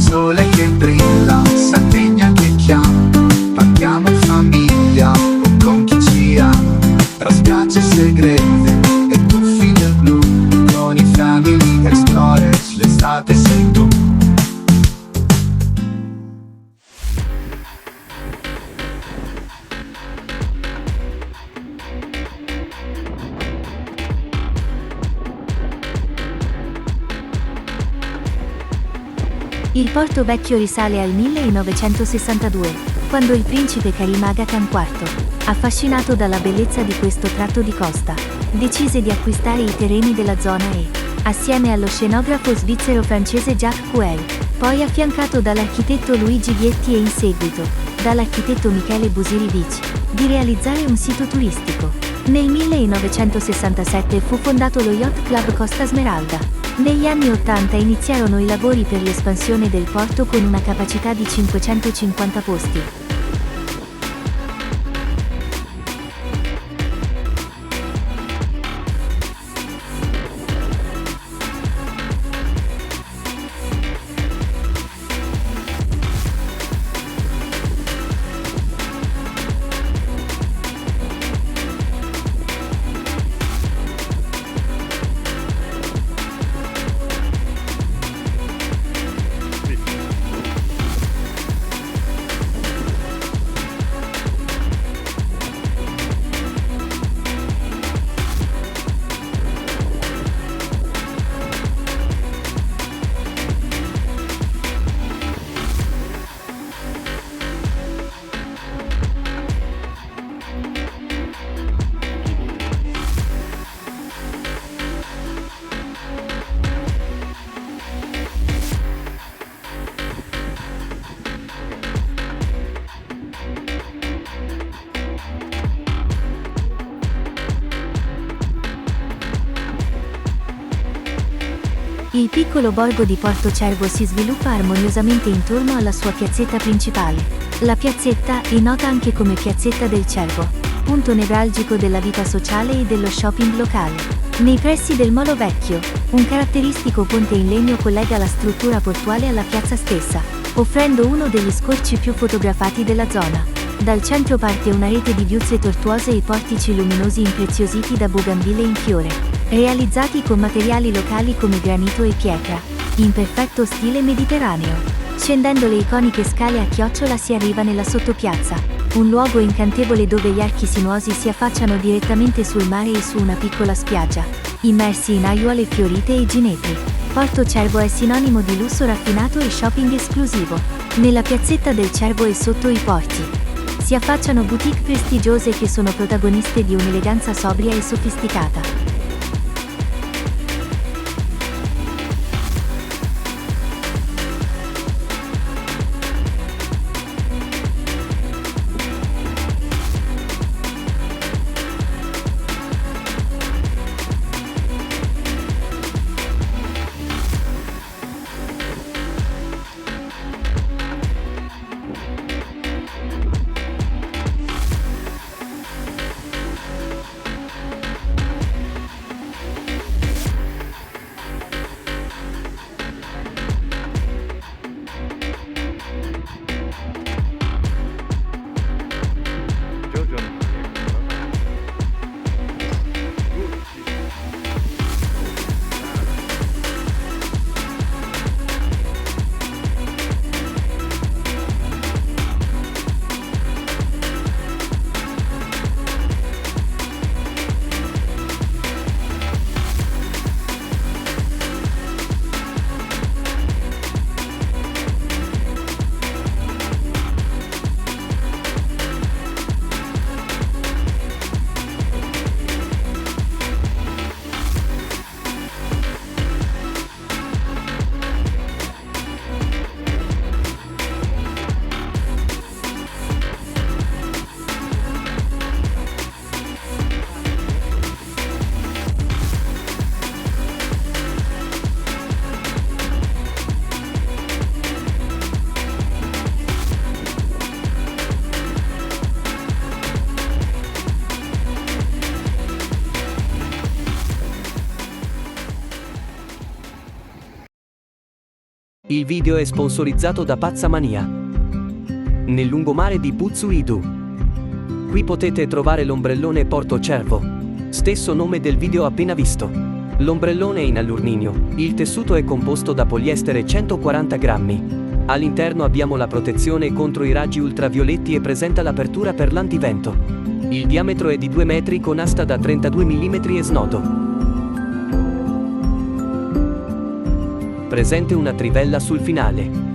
sole che brilla, Sardegna che chiama, partiamo in famiglia o con chi ci ama, tra spiagge segrete e tuffi nel blu, con i Family Explorers l'estate sei tu. Il Porto Vecchio risale al 1962, quando il principe Karim Aga Khan IV, affascinato dalla bellezza di questo tratto di costa, decise di acquistare i terreni della zona e, assieme allo scenografo svizzero-francese Jacques Couel, poi affiancato dall'architetto Luigi Vietti e in seguito, dall'architetto Michele Busiri-Vici, di realizzare un sito turistico. Nel 1967 fu fondato lo Yacht Club Costa Smeralda. Negli anni '80 iniziarono i lavori per l'espansione del porto con una capacità di 550 posti. Il piccolo borgo di Porto Cervo si sviluppa armoniosamente intorno alla sua piazzetta principale. La piazzetta è nota anche come Piazzetta del Cervo, punto nevralgico della vita sociale e dello shopping locale. Nei pressi del Molo Vecchio, un caratteristico ponte in legno collega la struttura portuale alla piazza stessa, offrendo uno degli scorci più fotografati della zona. Dal centro parte una rete di viuzze tortuose e portici luminosi impreziositi da bougainville in fiore, realizzati con materiali locali come granito e pietra, in perfetto stile mediterraneo. Scendendo le iconiche scale a chiocciola si arriva nella sottopiazza, un luogo incantevole dove gli archi sinuosi si affacciano direttamente sul mare e su una piccola spiaggia, immersi in aiuole fiorite e ginepri. Porto Cervo è sinonimo di lusso raffinato e shopping esclusivo. Nella piazzetta del Cervo e sotto i porti si affacciano boutique prestigiose che sono protagoniste di un'eleganza sobria e sofisticata. Il video è sponsorizzato da Pazzamania. Nel lungomare di Puzzuidu. Qui potete trovare l'ombrellone Porto Cervo, stesso nome del video appena visto. L'ombrellone è in alluminio, il tessuto è composto da poliestere 140 grammi. All'interno abbiamo la protezione contro i raggi ultravioletti e presenta l'apertura per l'antivento. Il diametro è di 2 metri con asta da 32 mm e snodo. Presente una trivella sul finale.